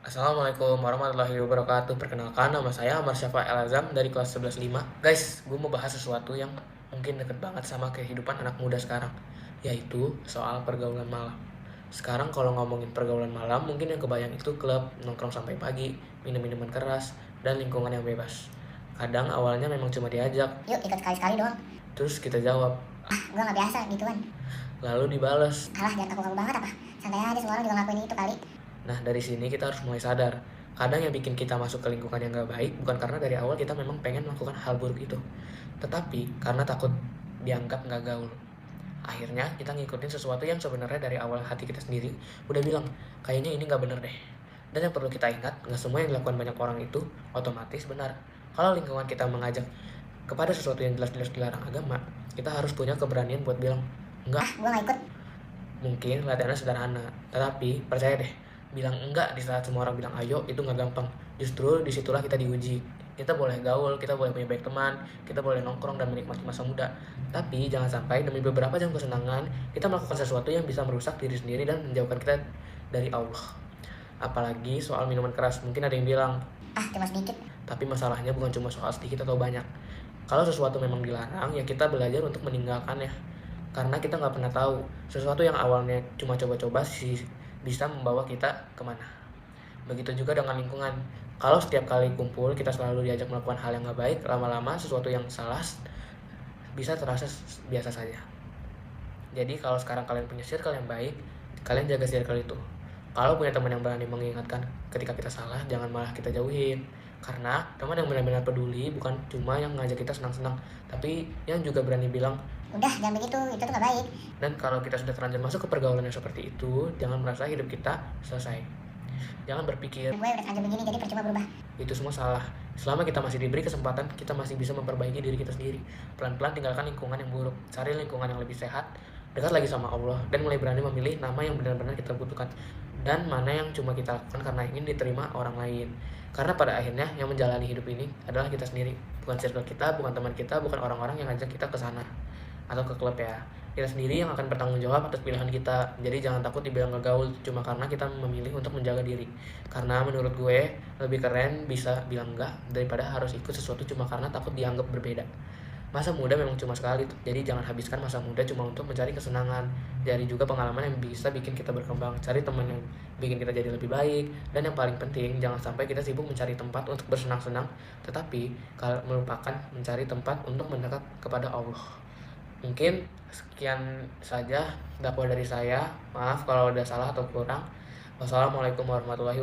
Assalamualaikum warahmatullahi wabarakatuh. Perkenalkan, nama saya Amar Syafa El Azam dari kelas 11.5. Guys, gue mau bahas sesuatu yang mungkin deket banget sama kehidupan anak muda sekarang, yaitu soal pergaulan malam. Sekarang kalau ngomongin pergaulan malam, mungkin yang kebayang itu klub, nongkrong sampai pagi, minum-minuman keras, dan lingkungan yang bebas. Kadang awalnya memang cuma diajak, Yuk ikut sekali-sekali doang. terus kita jawab, Gua nggak biasa gituan. lalu dibales. Alah jangan kaku-kaku banget apa. Santai aja, semua orang juga ngelakuin itu kali. Nah, dari sini kita harus mulai sadar. Kadang yang bikin kita masuk ke lingkungan yang gak baik bukan karena dari awal kita memang pengen melakukan hal buruk itu, tetapi karena takut dianggap gak gaul. Akhirnya kita ngikutin sesuatu yang sebenarnya dari awal hati kita sendiri udah bilang, kayaknya ini gak bener deh. Dan yang perlu kita ingat, gak semua yang dilakukan banyak orang itu otomatis benar. Kalau lingkungan kita mengajak kepada sesuatu yang jelas-jelas dilarang agama, kita harus punya keberanian buat bilang, enggak. Gua nggak ikut. Mungkin latihannya sederhana, tetapi percaya deh, bilang enggak di saat semua orang bilang ayo itu nggak gampang. Justru disitulah kita diuji. Kita boleh gaul, kita boleh punya banyak teman, kita boleh nongkrong dan menikmati masa muda. Tapi jangan sampai demi beberapa jam kesenangan, kita melakukan sesuatu yang bisa merusak diri sendiri dan menjauhkan kita dari Allah. Apalagi soal minuman keras, mungkin ada yang bilang, Cuma sedikit. tapi masalahnya bukan cuma soal sedikit atau banyak. Kalau sesuatu memang dilarang, ya kita belajar untuk meninggalkannya. Karena kita nggak pernah tahu, sesuatu yang awalnya cuma coba-coba sih bisa membawa kita kemana. Begitu juga dengan lingkungan. Kalau setiap kali kumpul kita selalu diajak melakukan hal yang nggak baik, lama-lama sesuatu yang salah bisa terasa biasa saja. Jadi kalau sekarang kalian punya circle yang baik, kalian jaga circle itu. Kalau punya teman yang berani mengingatkan ketika kita salah, jangan malah kita jauhin. Karena teman yang benar-benar peduli bukan cuma yang ngajak kita senang-senang, tapi yang juga berani bilang. Udah jangan begitu, itu tuh nggak baik. Dan kalau kita sudah terlanjur masuk ke pergaulan yang seperti itu, jangan merasa hidup kita selesai. Jangan berpikir, Gue udah terlanjur begini jadi percuma berubah. itu semua salah. Selama kita masih diberi kesempatan, kita masih bisa memperbaiki diri kita sendiri. Pelan-pelan tinggalkan lingkungan yang buruk, cari lingkungan yang lebih sehat, dekat lagi sama Allah, dan mulai berani memilih nama yang benar-benar kita butuhkan, dan mana yang cuma kita lakukan karena ingin diterima orang lain. Karena pada akhirnya yang menjalani hidup ini adalah kita sendiri, bukan circle kita, bukan teman kita, bukan orang-orang yang ngajak kita ke sana atau ke klub ya. Kita sendiri yang akan bertanggung jawab atas pilihan kita. Jadi jangan takut dibilang ngegaul cuma karena kita memilih untuk menjaga diri. Karena menurut gue lebih keren bisa bilang enggak daripada harus ikut sesuatu cuma karena takut dianggap berbeda. Masa muda memang cuma sekali tuh. Jadi jangan habiskan masa muda cuma untuk mencari kesenangan. Cari juga pengalaman yang bisa bikin kita berkembang. Cari teman yang bikin kita jadi lebih baik. Dan yang paling penting, jangan sampai kita sibuk mencari tempat untuk bersenang-senang, tetapi kalau melupakan mencari tempat untuk mendekat kepada Allah. Mungkin sekian saja dakwah dari saya. Maaf kalau ada salah atau kurang. Wassalamualaikum warahmatullahi wabarakatuh.